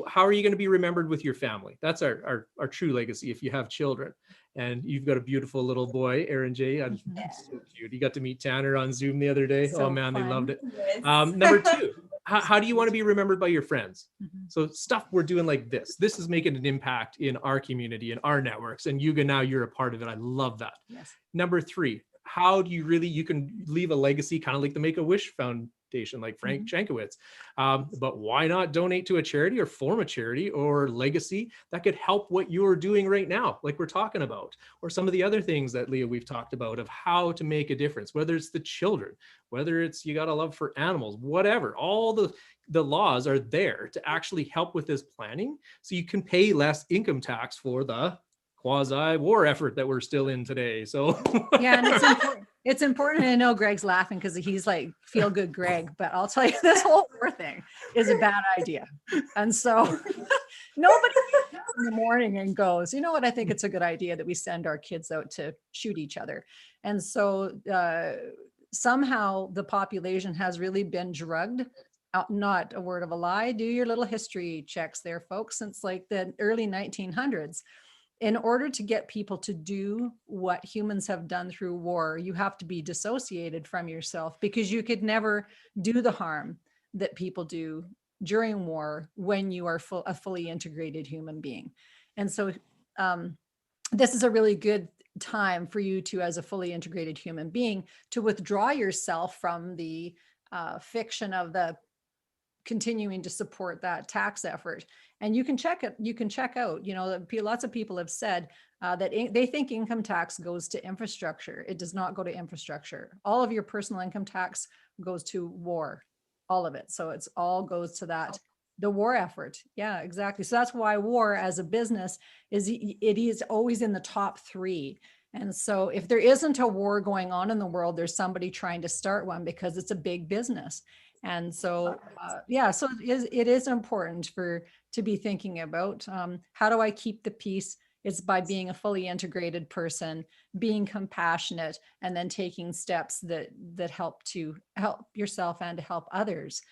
S2: How are you going to be remembered with your family? That's our true legacy. If you have children, and you've got a beautiful little boy, Aaron J. So cute. You got to meet Tanner on Zoom the other day.
S1: So
S2: oh man,
S1: fun.
S2: They loved it.
S3: Yes.
S2: Number 2, how do you want to be remembered by your friends? So stuff we're doing like this is making an impact in our community and our networks. And Yuga, now you're a part of it. I love that.
S1: Yes.
S2: Number 3, how do you can leave a legacy kind of like the Make-A-Wish Foundation, like Frank Jankowitz. But why not donate to a charity or form a charity or legacy that could help what you're doing right now, like we're talking about, or some of the other things that Leah, we've talked about of how to make a difference, whether it's the children, whether it's you got a love for animals, whatever, all the laws are there to actually help with this planning. So you can pay less income tax for the quasi-war effort that we're still in today. So
S1: yeah, and it's important. It's important. And I know Greg's laughing because he's like, feel good, Greg. But I'll tell you, this whole war thing is a bad idea. And so nobody gets up in the morning and goes, you know what? I think it's a good idea that we send our kids out to shoot each other. And so somehow the population has really been drugged. Not a word of a lie. Do your little history checks there, folks, since like the early 1900s. In order to get people to do what humans have done through war, you have to be dissociated from yourself, because you could never do the harm that people do during war when you are a fully integrated human being. And so this is a really good time for you to, as a fully integrated human being, to withdraw yourself from the fiction of the continuing to support that tax effort. And you can check it. You can check out, you know, lots of people have said that they think income tax goes to infrastructure. It does not go to infrastructure. All of your personal income tax goes to war, all of it. So it's all goes to that, the war effort. Yeah, exactly. So that's why war as a business it is always in the top 3. And so if there isn't a war going on in the world, there's somebody trying to start one because it's a big business. And so, yeah, so it is important to be thinking about how do I keep the peace? It's by being a fully integrated person, being compassionate, and then taking steps that help yourself and to help others,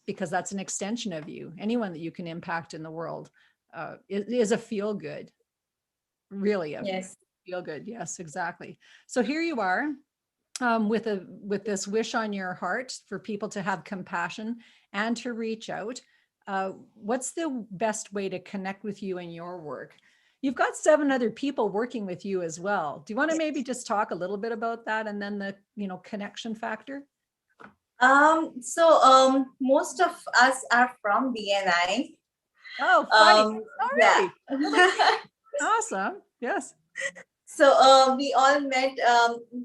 S1: because that's an extension of you. Anyone that you can impact in the world is a feel good, really.
S3: Yes.
S1: Feel good. Yes, exactly. So here you are. With this wish on your heart for people to have compassion and to reach out. What's the best way to connect with you in your work? You've got 7 other people working with you as well. Do you want to maybe just talk a little bit about that, and then the connection factor?
S3: So most of us are from BNI.
S1: Oh, funny. All right.
S3: Yeah.
S1: Awesome. Yes.
S3: So we all met.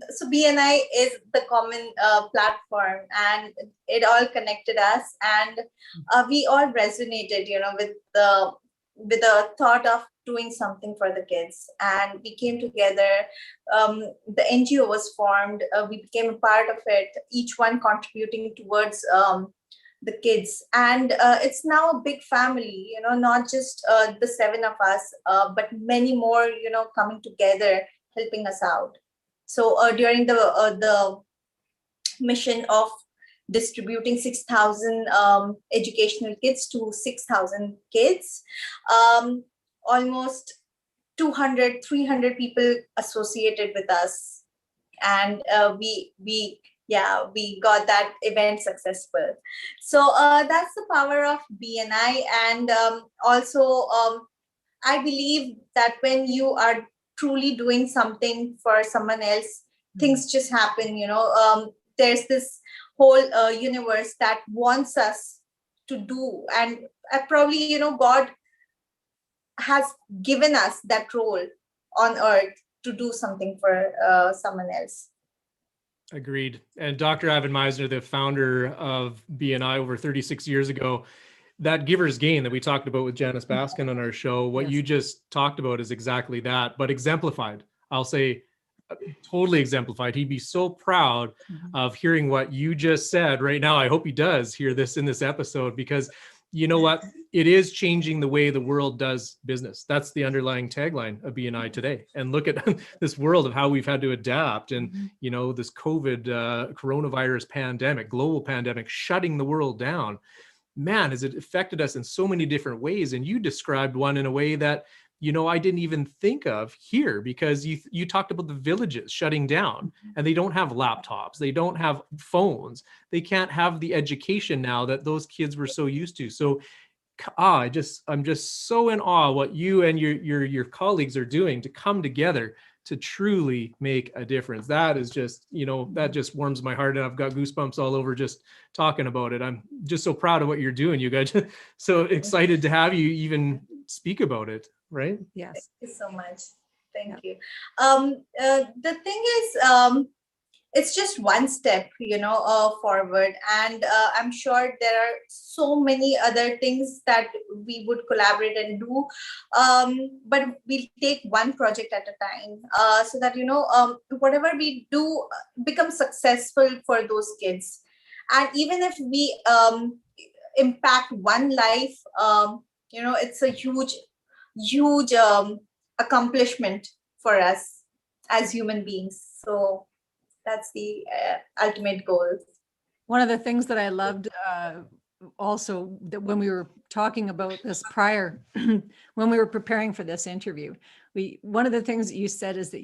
S3: So BNI is the common platform, and it all connected us, and we all resonated, with the thought of doing something for the kids, and we came together. The NGO was formed. We became a part of it. Each one contributing towards the kids, and it's now a big family, not just the seven of us, but many more, coming together, helping us out. So during the mission of distributing 6,000 educational kits to 6,000 kids, almost 200, 300 people associated with us, and we got that event successful. So that's the power of BNI. And also, I believe that when you are truly doing something for someone else, things just happen. There's this whole universe that wants us to do, and probably, God has given us that role on earth to do something for someone else.
S2: Agreed. And Dr. Evan Meisner, the founder of BNI over 36 years ago, that giver's gain that we talked about with Janice Baskin on our show, what you just talked about is exactly that, but exemplified. I'll say totally exemplified. He'd be so proud of hearing what you just said right now. I hope he does hear this in this episode, because you know what? It is changing the way the world does business. That's the underlying tagline of BNI today. And look at this world of how we've had to adapt, and this COVID coronavirus pandemic, global pandemic, shutting the world down. Man, has it affected us in so many different ways. And you described one in a way that, I didn't even think of here, because you talked about the villages shutting down, and they don't have laptops. They don't have phones. They can't have the education now that those kids were so used to. So I'm just so in awe what you and your colleagues are doing to come together to truly make a difference. That is just, that just warms my heart, and I've got goosebumps all over just talking about it. I'm just so proud of what you're doing. You guys, so excited to have you even speak about it, right?
S1: Yes.
S3: Thank you so much. Thank you. The thing is, it's just one step, forward. And I'm sure there are so many other things that we would collaborate and do. But we'll take one project at a time, so that, whatever we do becomes successful for those kids. And even if we impact one life, it's a huge accomplishment for us as human beings. So that's the ultimate goal.
S1: One of the things that I loved also, that when we were talking about this prior, when we were preparing for this interview, one of the things that you said is that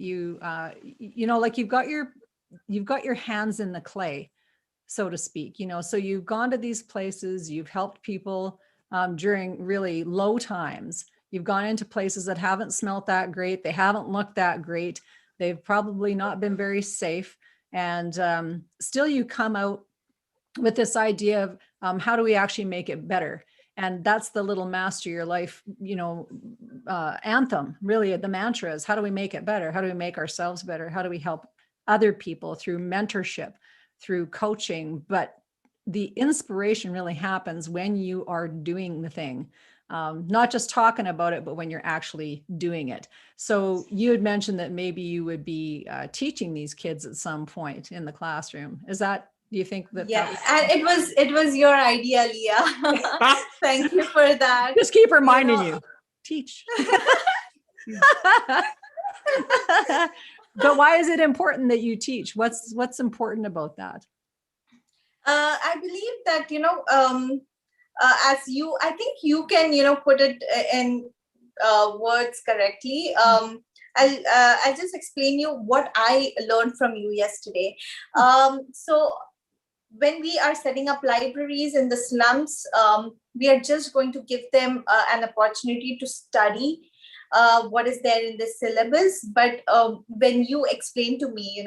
S1: like you've got your hands in the clay, so to speak, so you've gone to these places, you've helped people during really low times. You've gone into places that haven't smelt that great. They haven't looked that great. They've probably not been very safe. And still you come out with this idea of how do we actually make it better? And that's the little Master Your Life, anthem, really. The mantra is, how do we make it better? How do we make ourselves better? How do we help other people through mentorship, through coaching? But the inspiration really happens when you are doing the thing. Not just talking about it, but when you're actually doing it. So you had mentioned that maybe you would be teaching these kids at some point in the classroom. Do you think that?
S3: Yeah, and it was your idea, Leah. Thank you for that.
S1: Just keep reminding you. Teach. But why is it important that you teach? What's important about that?
S3: I believe that, I think you can, put it in words correctly. I'll just explain you what I learned from you yesterday. So when we are setting up libraries in the slums, we are just going to give them an opportunity to study what is there in the syllabus. But when you explain to me,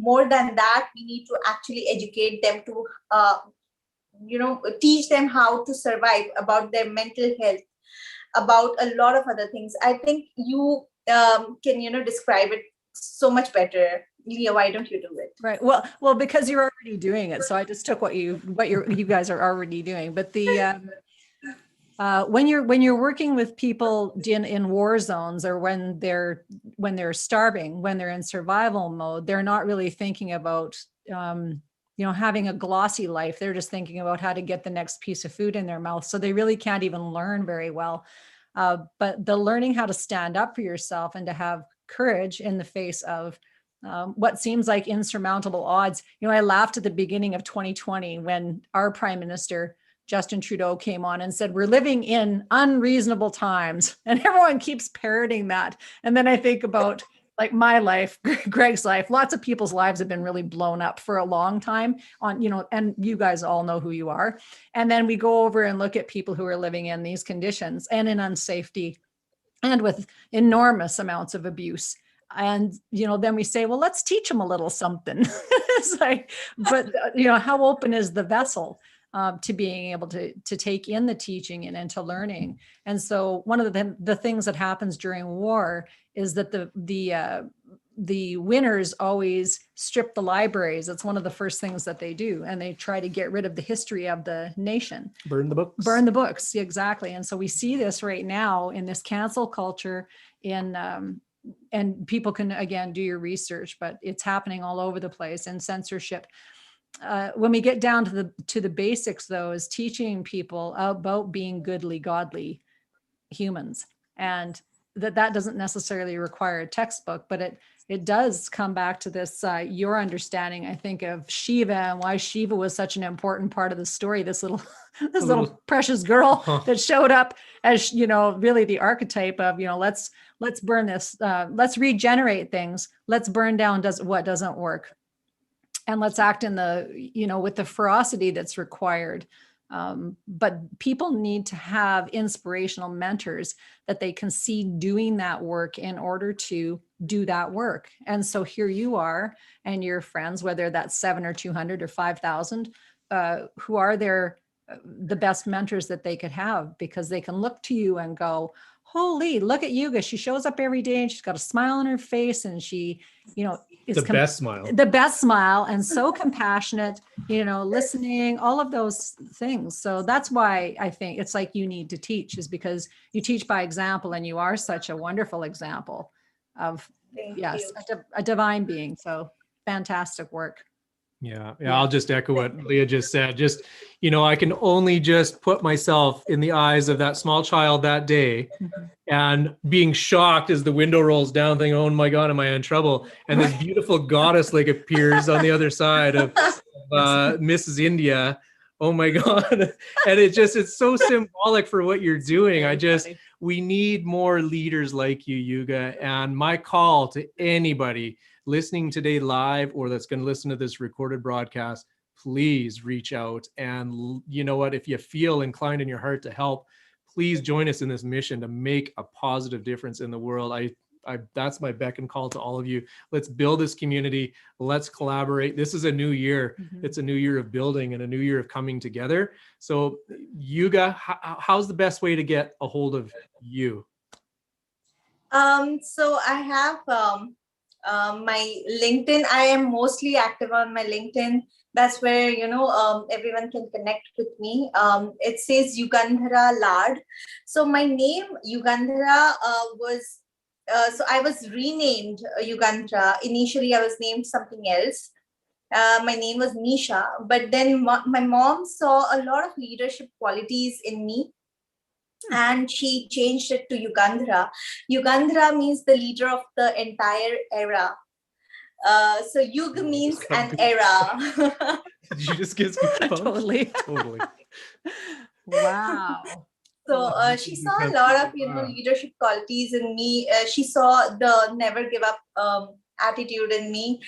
S3: more than that, we need to actually educate them to teach them how to survive, about their mental health, about a lot of other things. I think you can describe it so much better. Leah, why don't you do it?
S1: Right. Well, because you're already doing it. So I just took what you guys are already doing. But the when you're working with people in war zones, or when they're starving, when they're in survival mode, they're not really thinking about having a glossy life. They're just thinking about how to get the next piece of food in their mouth. So they really can't even learn very well. But the learning how to stand up for yourself and to have courage in the face of what seems like insurmountable odds. I laughed at the beginning of 2020 when our Prime Minister, Justin Trudeau, came on and said, we're living in unreasonable times. And everyone keeps parroting that. And then I think about like my life, Greg's life, lots of people's lives have been really blown up for a long time and you guys all know who you are. And then we go over and look at people who are living in these conditions and in unsafety and with enormous amounts of abuse. And, then we say, well, let's teach them a little something. It's like, but how open is the vessel to being able to take in the teaching and into learning? And so one of the things that happens during war is that the winners always strip the libraries. It's one of the first things that they do. And they try to get rid of the history of the nation.
S2: Burn the books.
S1: Burn the books. Exactly. And so we see this right now in this cancel culture and people can, again, do your research, but it's happening all over the place, and censorship. When we get down to the basics, though, is teaching people about being goodly, godly humans, and that doesn't necessarily require a textbook, but it does come back to this your understanding, I think, of Shiva and why Shiva was such an important part of the story. This little precious girl that showed up as really the archetype of let's burn this, let's regenerate things, let's burn down what doesn't work. And let's act in with the ferocity that's required. But people need to have inspirational mentors that they can see doing that work in order to do that work. And so here you are and your friends, whether that's 7 or 200 or 5,000, who are the best mentors that they could have, because they can look to you and go, holy, look at Yuga. She shows up every day and she's got a smile on her face, and she, is
S2: the best smile
S1: and so compassionate, listening, all of those things. So that's why I think it's like you need to teach, is because you teach by example, and you are such a wonderful example of, a divine being. So fantastic work.
S2: Yeah. I'll just echo what Leah just said. Just, I can only just put myself in the eyes of that small child that day, and being shocked as the window rolls down, thinking, oh my God, am I in trouble? And this beautiful goddess appears on the other side of Mrs. India. Oh my God. And it's so symbolic for what you're doing. We need more leaders like you, Yuga. And my call to anybody listening today live, or that's going to listen to this recorded broadcast, please reach out. And you know what, if you feel inclined in your heart to help, please join us in this mission to make a positive difference in the world. That's my beck and call to all of you. Let's build this community. Let's collaborate. This is a new year. It's a new year of building and a new year of coming together. So Yuga, how's the best way to get a hold of you?
S3: So I have my LinkedIn. I am mostly active on my LinkedIn. That's where, everyone can connect with me. It says Yugandhara Lad. So my name, Yugandhara, so I was renamed Yugandhara. Initially, I was named something else. My name was Nisha, but then my mom saw a lot of leadership qualities in me, and she changed it to Yugandhara. Yugandhara means the leader of the entire era. So Yug means an era.
S2: Did you just get
S1: Totally. Wow.
S3: So she saw a lot of leadership qualities in me. She saw the never give up attitude in me.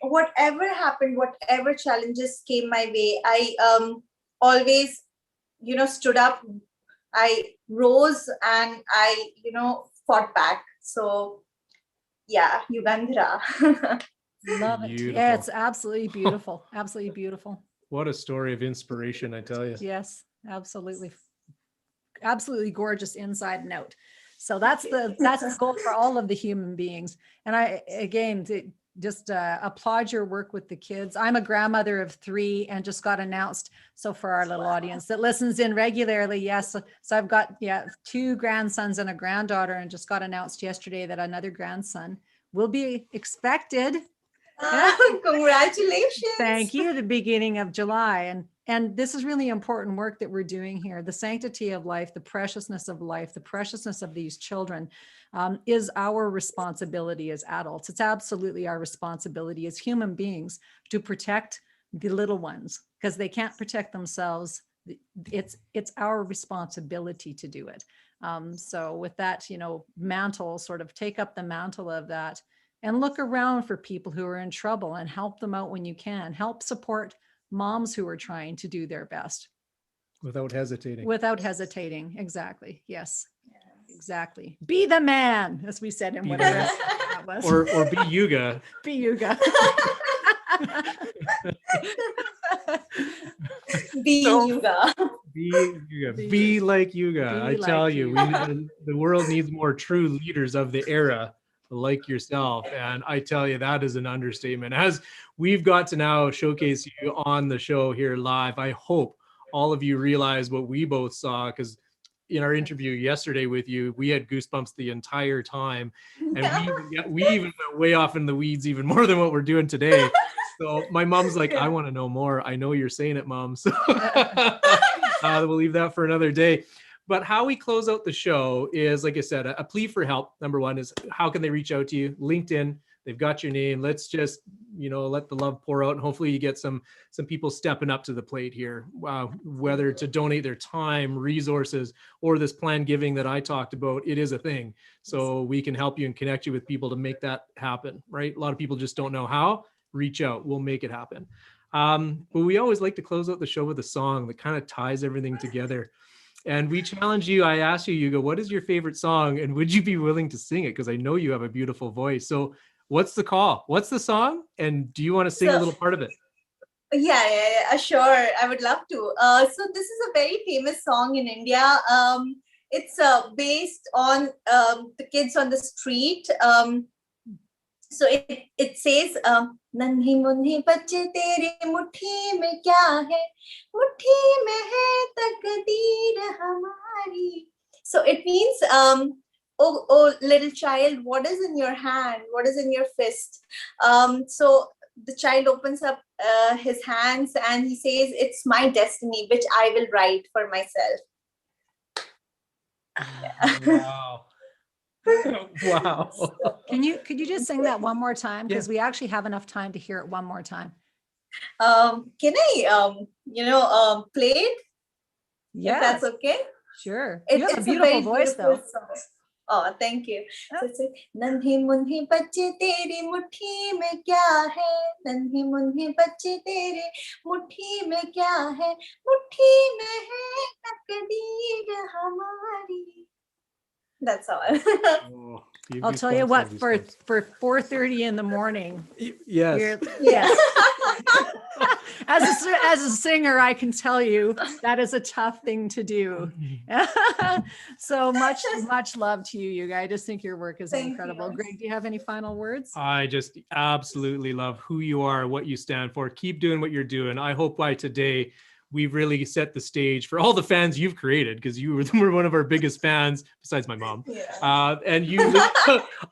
S3: Whatever happened, whatever challenges came my way, I always stood up. I rose and I fought back. So yeah, Yugandhara.
S1: Love it.
S2: Beautiful.
S1: Yeah, it's absolutely beautiful. Absolutely beautiful.
S2: What a story of inspiration, I tell you.
S1: Yes, absolutely. Absolutely gorgeous inside and out. So that's the goal for all of the human beings. And I, again, just applaud your work with the kids. I'm a grandmother of 3 and just got announced. So for our little audience that listens in regularly, yes. So I've got 2 grandsons and a granddaughter, and just got announced yesterday that another grandson will be expected.
S3: Congratulations.
S1: Thank you. The beginning of July. And this is really important work that we're doing here. The sanctity of life, the preciousness of life, the preciousness of these children is our responsibility as adults. It's absolutely our responsibility as human beings to protect the little ones, because they can't protect themselves. It's our responsibility to do it. So with that, mantle, sort of take up the mantle of that and look around for people who are in trouble and help them out when you can. Help support moms who are trying to do their best.
S2: Without hesitating.
S1: Without hesitating. Exactly. Yes. Exactly. Be the man, as we said in whatever that was.
S2: Or be Yuga.
S1: Be Yuga.
S3: Be Yuga.
S2: Be Yuga. Be like Yuga. I tell you, the world needs more true leaders of the era like yourself. And I tell you, that is an understatement. As we've got to now showcase you on the show here live, I hope all of you realize what we both saw, because in our interview yesterday with you, we had goosebumps the entire time. And we even went way off in the weeds, even more than what we're doing today. So my mom's like, I want to know more. I know you're saying it, Mom. So we'll leave that for another day. But how we close out the show is, like I said, a plea for help. Number one is, how can they reach out to you? LinkedIn, they've got your name. Let's just, let the love pour out, and hopefully you get some people stepping up to the plate here, whether to donate their time, resources, or this planned giving that I talked about. It is a thing. So we can help you and connect you with people to make that happen, right? A lot of people just don't know how. Reach out. We'll make it happen. But we always like to close out the show with a song that kind of ties everything together. And we challenge you. I asked you, Yuga, what is your favorite song? And would you be willing to sing it? Because I know you have a beautiful voice. So what's the call? What's the song? And do you want to sing a little part of it?
S3: Yeah, sure. I would love to. So this is a very famous song in India. It's based on the kids on the street. So it says, नन्ही मुन्ही बच्चे तेरे मुट्ठी में क्या है, मुट्ठी में है तकदीर हमारी. So it means, oh little child, what is in your hand? What is in your fist? So the child opens up his hands and he says, it's my destiny, which I will write for myself.
S2: Wow. Wow.
S1: Could you just sing that one more time? Because we actually have enough time to hear it one more time.
S3: Can I, play it?
S1: Yeah,
S3: if that's okay.
S1: Sure. You have a beautiful voice, though.
S3: Song. Oh, thank you. So it says, नन्ही मुन्ही बच्चे तेरी मुट्ठी में क्या है, नन्ही मुन्ही बच्चे तेरे मुट्ठी में क्या है, मुट्ठी में है तकदीर हमारी. That's all.
S2: Oh,
S1: I'll tell you what, for 4:30 in the morning.
S2: Yes.
S1: As a singer, I can tell you that is a tough thing to do. So much love to you, Yuga. I just think your work is incredible. Greg, do you have any final words?
S2: I just absolutely love who you are, what you stand for. Keep doing what you're doing. I hope by today we've really set the stage for all the fans you've created, because you were one of our biggest fans, besides my mom. Yeah. And you,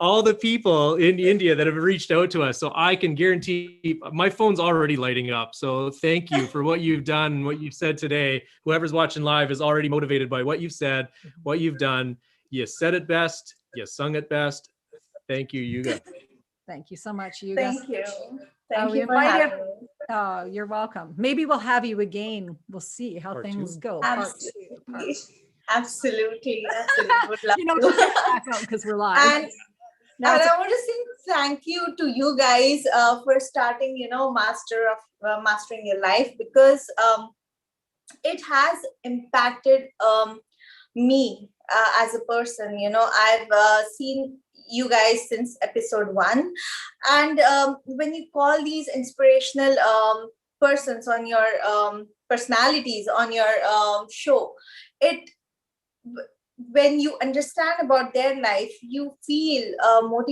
S2: all the people in India that have reached out to us. So I can guarantee my phone's already lighting up. So thank you for what you've done, what you've said today. Whoever's watching live is already motivated by what you've said, what you've done. You said it best. You sung it best. Thank you, Yuga.
S1: Thank you so much, Yuga.
S3: Thank you. Thank you for having me.
S1: Oh, you're welcome. Maybe we'll have you again. We'll see how things go.
S3: Absolutely. Absolutely. Would love to.
S1: Back out because we're live.
S3: And I want to say thank you to you guys for starting, mastering your life, because it has impacted me as a person. I've seen you guys since episode 1, and when you call these inspirational persons on your personalities on your show, when you understand about their life, you feel more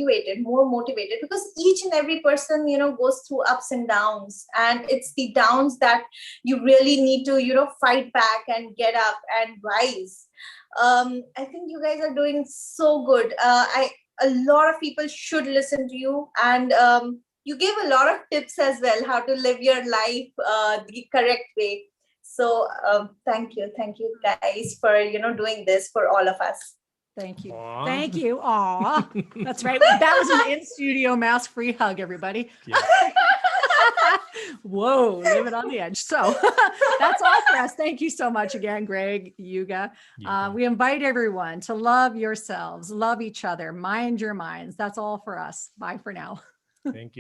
S3: motivated, because each and every person, goes through ups and downs, and it's the downs that you really need to, fight back and get up and rise. I think you guys are doing so good. A lot of people should listen to you, and you gave a lot of tips as well, how to live your life the correct way. So thank you guys for doing this for all of us.
S1: Thank you.
S2: Aw.
S1: Thank you. Aw, that's right. That was an in-studio mask-free hug, everybody.
S2: Yeah.
S1: Whoa, live it on the edge. So that's all for us. Thank you so much again, Greg, Yuga. We invite everyone to love yourselves, love each other, mind your minds. That's all for us. Bye for now.
S2: Thank you.